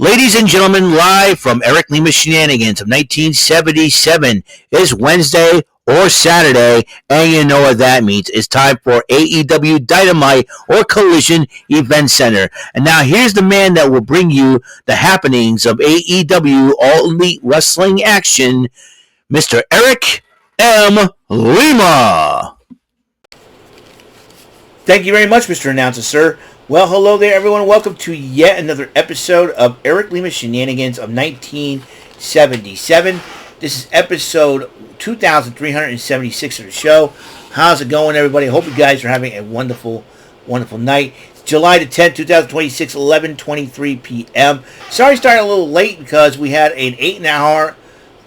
Ladies and gentlemen, live from Eric Lima Shenanigans of 1977. It's Wednesday or Saturday, and you know what that means. It's time for AEW Dynamite or Collision Event Center. And now here's the man that will bring you the happenings of AEW All Elite Wrestling action, Mr. Eric M. Lima. Thank you very much, Mr. Announcer, sir. Well, hello there, everyone. Welcome to yet another episode of Eric Lima Shenanigans of 1977. This is episode 2376 of the show. How's it going, everybody? I hope you guys are having a wonderful, wonderful night. It's July the 10th, 2026, 11:23 p.m. Sorry, started a little late because we had an 8-hour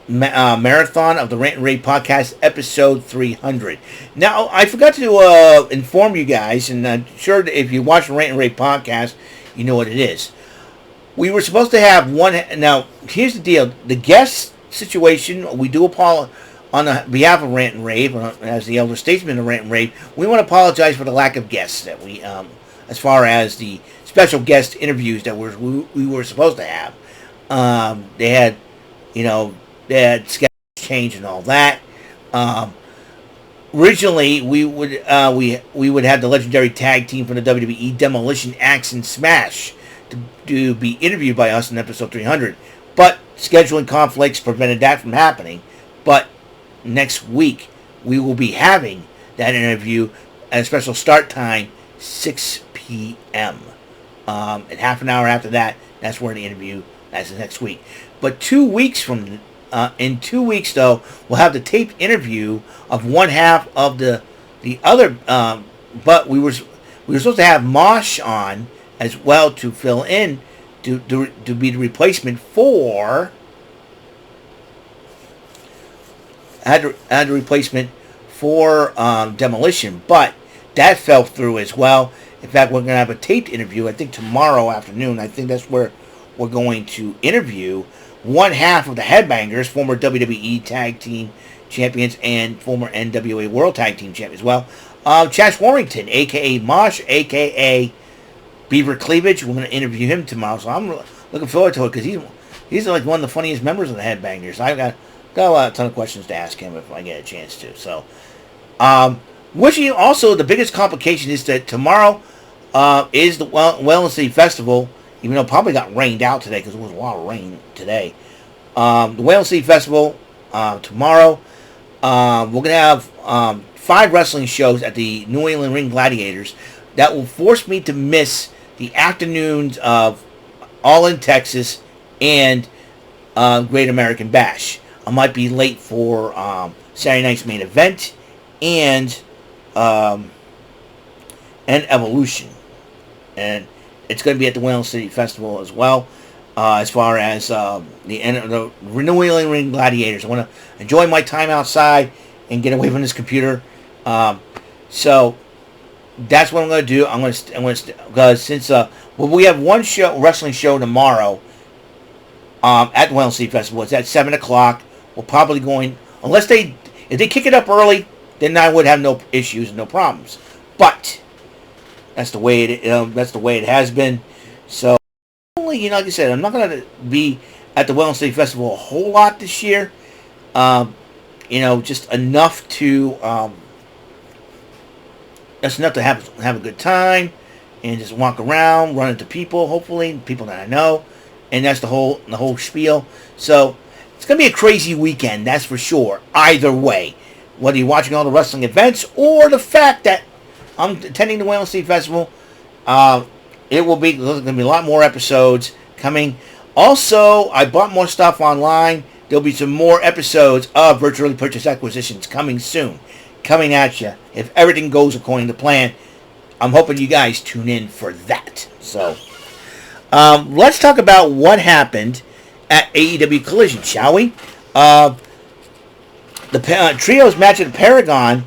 marathon of the Rant and Rave podcast, episode 300. Now, I forgot to inform you guys, and I'm sure if you watch the Rant and Rave podcast, you know what it is. We were supposed to have one. Now, here's the deal: the guest situation. We do apologize on the behalf of Rant and Rave, as the elder statesman of Rant and Rave. We want to apologize for the lack of guests that we, as far as the special guest interviews that we were supposed to have. They had, they had schedule change and all that. Originally, we would have the legendary tag team from the WWE, Demolition Axe and Smash, to be interviewed by us in episode 300. But scheduling conflicts prevented that from happening. But next week, we will be having that interview at a special start time, 6 p.m. And half an hour after that, that's where the interview, that's the next week. But 2 weeks from in 2 weeks, though, we'll have the taped interview of one half of the other. But we were supposed to have Mosh on as well to fill in to be the replacement for. Had the replacement for Demolition, but that fell through as well. In fact, we're going to have a taped interview. I think tomorrow afternoon. I think that's where we're going to interview one half of the Headbangers, former WWE Tag Team Champions and former NWA World Tag Team Champions as well. Chas Warrington, a.k.a. Mosh, a.k.a. Beaver Cleavage. We're going to interview him tomorrow, so I'm looking forward to it because he's like one of the funniest members of the Headbangers. I've got a ton of questions to ask him if I get a chance to. So, which also the biggest complication is that tomorrow is the Wellness City Festival. Even though it probably got rained out today because there was a lot of rain today. The Whale City Festival tomorrow. We're going to have 5 wrestling shows at the New England Ring Gladiators that will force me to miss the afternoons of All in Texas and Great American Bash. I might be late for Saturday night's main event and Evolution. And it's going to be at the Whale City Festival as well, as far as the New England Ring Gladiators. I want to enjoy my time outside and get away from this computer. So that's what I'm going to do. I'm going to because since we have one wrestling show tomorrow at the Whale City Festival. It's at 7:00. We're probably going if they kick it up early, then I would have no issues, no problems. But that's the way it has been. So, like I said, I'm not going to be at the Wellness City Festival a whole lot this year. Just enough to have a good time and just walk around, run into people, hopefully people that I know, and that's the whole spiel. So it's going to be a crazy weekend, that's for sure. Either way, whether you're watching all the wrestling events or the fact that I'm attending the Whale City Festival. There's going to be a lot more episodes coming. Also, I bought more stuff online. There'll be some more episodes of Virtually Purchased Acquisitions coming soon. Coming at you. If everything goes according to plan, I'm hoping you guys tune in for that. So, let's talk about what happened at AEW Collision, shall we? The trios match at Paragon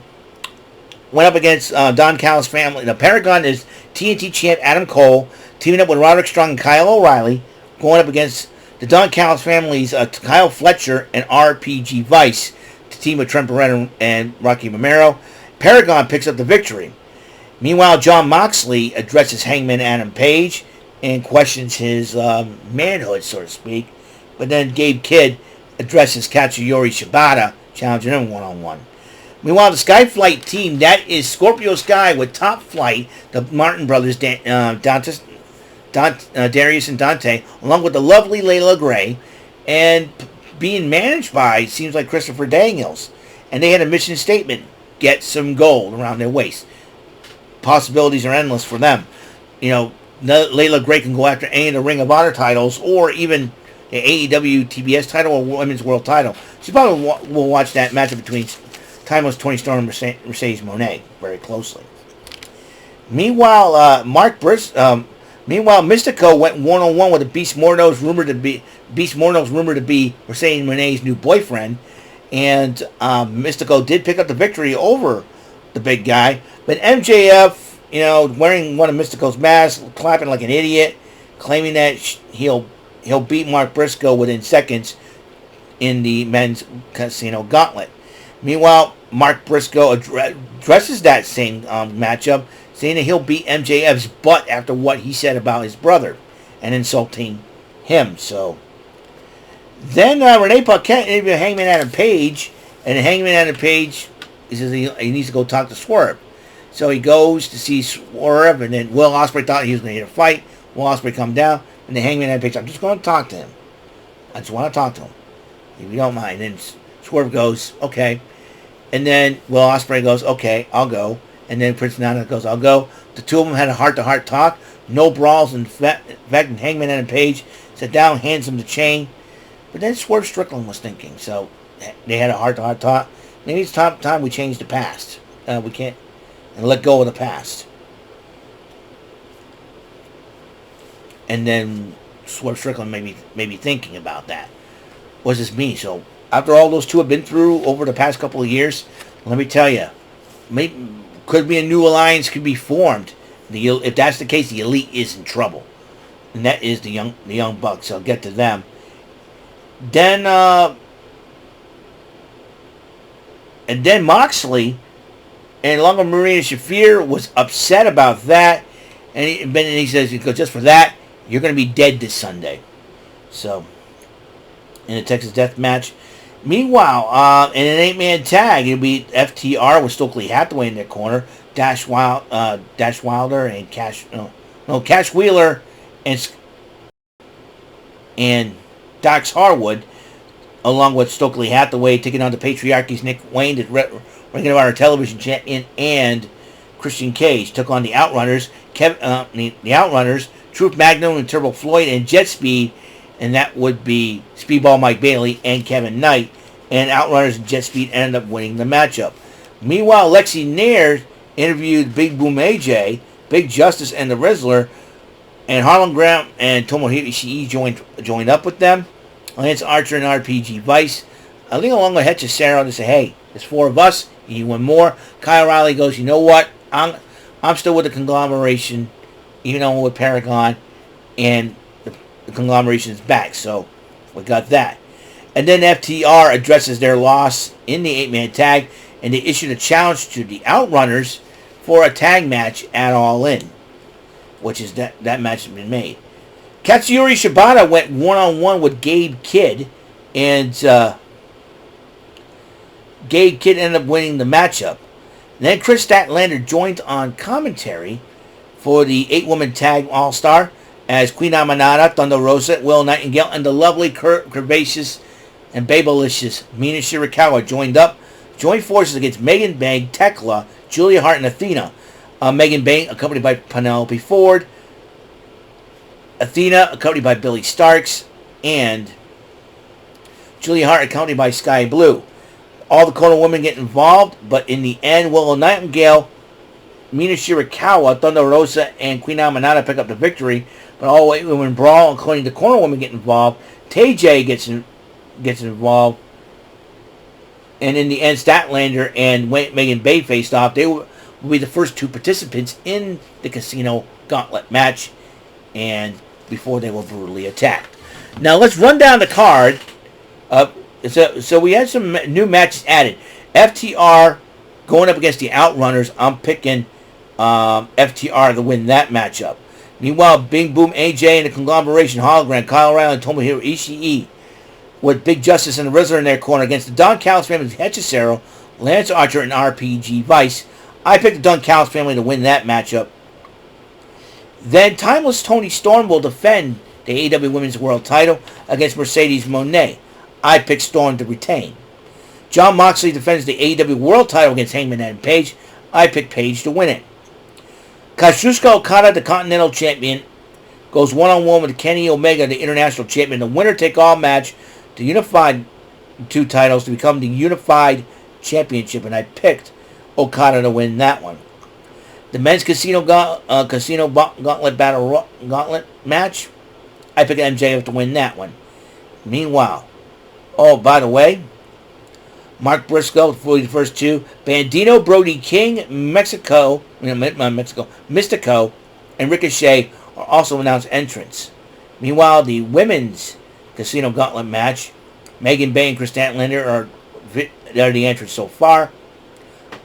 went up against Don Callis' family. The Paragon is TNT champ Adam Cole, teaming up with Roderick Strong and Kyle O'Reilly, going up against the Don Callis families, Kyle Fletcher and RPG Vice, to team with Trent Beretta and Rocky Romero. Paragon picks up the victory. Meanwhile, John Moxley addresses Hangman Adam Page, and questions his manhood, so to speak. But then Gabe Kidd addresses Katsuyori Shibata, challenging him one-on-one. Meanwhile, the Skyflight team, that is Scorpio Sky with Top Flight, the Martin brothers, Darius and Dante, along with the lovely Layla Gray, and being managed by, it seems like, Christopher Daniels. And they had a mission statement, get some gold around their waist. Possibilities are endless for them. You know, Layla Gray can go after any of the Ring of Honor titles, or even the AEW TBS title or Women's World title. She probably will watch that matchup between Timeless Tony Storm and Mercedes Moné very closely. Meanwhile, Meanwhile, Mystico went one-on-one with a Beast Morno's rumored to be Mercedes Moné's new boyfriend, and Mystico did pick up the victory over the big guy. But MJF, wearing one of Mystico's masks, clapping like an idiot, claiming that he'll beat Mark Briscoe within seconds in the men's casino gauntlet. Meanwhile, Mark Briscoe addresses that same matchup, saying that he'll beat MJF's butt after what he said about his brother and insulting him. So then Renee Paquette interviewed Hangman Adam Page, and Hangman Adam Page, he says he needs to go talk to Swerve. So he goes to see Swerve, and then Will Ospreay thought he was going to get a fight. Will Ospreay come down, and then Hangman Adam Page, I'm just going to talk to him. I just want to talk to him, if you don't mind. And Swerve goes, okay. And then Will Ospreay goes, okay, I'll go. And then Prince Nana goes, I'll go. The two of them had a heart-to-heart talk. No brawls. In fact, Hangman Adam Page sat down, hands him the chain. But then Swerve Strickland was thinking. So they had a heart-to-heart talk. Maybe it's time we change the past. We can't and let go of the past. And then Swerve Strickland may be thinking about that. Was this me? So after all those two have been through over the past couple of years, let me tell you, could be a new alliance could be formed. If that's the case, the Elite is in trouble, and that is the young Bucks. I'll get to them. Then Moxley and along with Marina Shafir was upset about that, and he says, just for that, you're going to be dead this Sunday. So in a Texas Death Match. Meanwhile, in an 8-man tag, it'll be FTR with Stokely Hathaway in their corner, Dash Wilder and Cash Wheeler and Dax Harwood, along with Stokely Hathaway taking on the Patriarchy's Nick Wayne, the Ring of Honor Television Champion, and Christian Cage took on the Outrunners, Truth Magnum and Turbo Floyd, and Jet Speed. And that would be Speedball Mike Bailey and Kevin Knight. And Outrunners and Jet Speed ended up winning the matchup. Meanwhile, Lexi Nair interviewed Big Boom AJ, Big Justice, and the Rizzler. And Harlem Graham and Tomohiro Ishii joined up with them. Lance Archer and RPG Vice. I think along with Hechicero to say, hey, there's 4 of us. You win more. Kyle O'Reilly goes, you know what? I'm still with the conglomeration, even though I'm with Paragon. And the conglomeration is back, so we got that. And then FTR addresses their loss in the 8-man tag, and they issued a challenge to the Outrunners for a tag match at All In, which is that match has been made. Katsuyori Shibata went one-on-one with Gabe Kidd, and Gabe Kidd ended up winning the matchup. And then Chris Statlander joined on commentary for the 8-woman tag All-Star, as Queen Amanada, Thunder Rosa, Will Nightingale, and the lovely, curvaceous, and babylicious Mina Shirakawa joined forces against Megan Bang, Tekla, Julia Hart, and Athena. Megan Bang, accompanied by Penelope Ford. Athena, accompanied by Billy Starks. And Julia Hart, accompanied by Sky Blue. All the Kona women get involved, but in the end, Willow Nightingale, Mina Shirakawa, Thunder Rosa, and Queen Amanada pick up the victory. But all 8 women brawl, including the corner woman, get involved. TJ gets involved. And in the end, Statlander and Megan Bay faced off. They will be the first 2 participants in the Casino Gauntlet match. And before they were brutally attacked. Now let's run down the card. So we had some new matches added. FTR going up against the Outrunners. I'm picking FTR to win that matchup. Meanwhile, Bing Boom AJ and the Conglomeration Hologram, Kyle O'Reilly and Tomohiro Ishii, with Big Justice and the Rizzler in their corner against the Don Callis family, Hechicero, Lance Archer, and RPG Vice. I picked the Don Callis family to win that matchup. Then Timeless Tony Storm will defend the AEW Women's World title against Mercedes Moné. I picked Storm to retain. Jon Moxley defends the AEW World title against Hangman Adam Page. I picked Page to win it. Kazuchika Okada, the Continental Champion, goes one-on-one with Kenny Omega, the International Champion. The winner-take-all match to unify two titles to become the Unified Championship, and I picked Okada to win that one. The men's Casino Gauntlet Gauntlet match, I picked MJF to win that one. Meanwhile, by the way, Mark Briscoe for the first two, Bandito, Brody King, Mystico, and Ricochet are also announced entrants. Meanwhile, the women's Casino Gauntlet match, Megan Bay and Chris Statlander are the entrants so far.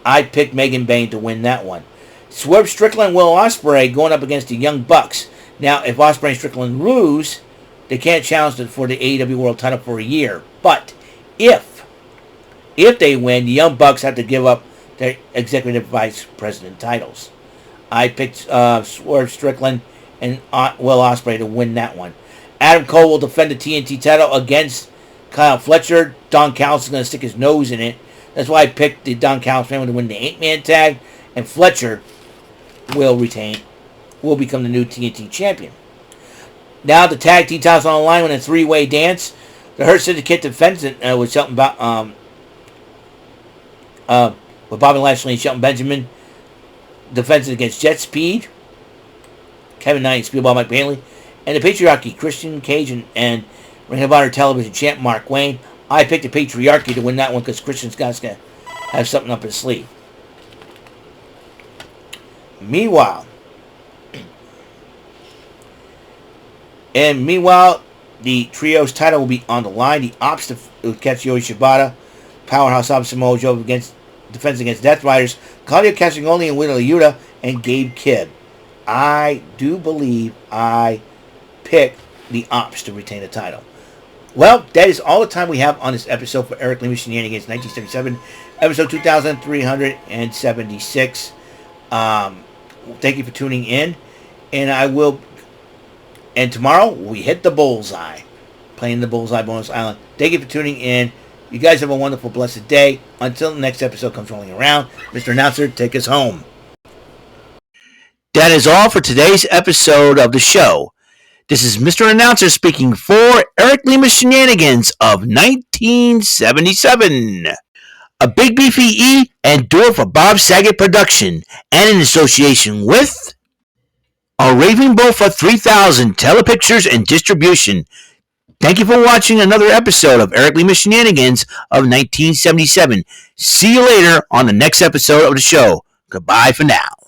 I picked Megan Bay to win that one. Swerve Strickland and Will Ospreay going up against the Young Bucks. Now, if Ospreay and Strickland lose, they can't challenge for the AEW World title for a year. But if they win, the Young Bucks have to give up their Executive Vice President titles. I picked Swerve Strickland and Will Ospreay to win that one. Adam Cole will defend the TNT title against Kyle Fletcher. Don Callis is going to stick his nose in it. That's why I picked the Don Callis family to win the 8-man tag. And Fletcher will become the new TNT champion. Now the tag team titles on the line in a three-way dance. The Hurt Syndicate defends it with Shelton with Bobby Lashley and Shelton Benjamin. Defends it against Jet Speed, Kevin Knight, Speedball Mike Bailey, and the Patriarchy, Christian Cage and Ring of Honor Television champ Mark Wayne. I picked the Patriarchy to win that one because Christian's got to have something up his sleeve. Meanwhile, the Trios title will be on the line. The Ops with Katsuyori Shibata, Powerhouse Ops Samoa Joe defense against Death Riders, Claudio Castagnoli and Wheeler Yuta, and Gabe Kidd. I do believe I picked the Ops to retain the title. Well, that is all the time we have on this episode for Eric Lima Shenanigans 1977, episode 2376. Thank you for tuning in, and tomorrow we hit the bullseye, playing the Bullseye Bonus Island. Thank you for tuning in. You guys have a wonderful, blessed day. Until the next episode comes rolling around, Mr. Announcer, take us home. That is all for today's episode of the show. This is Mr. Announcer speaking for Eric Lima Shenanigans of 1977. A Big Beefy E and Do It for Bob Saget production, and in association with a Raving Bull for 3000 Telepictures and Distribution. Thank you for watching another episode of Eric Lima Shenanigans of 1977. See you later on the next episode of the show. Goodbye for now.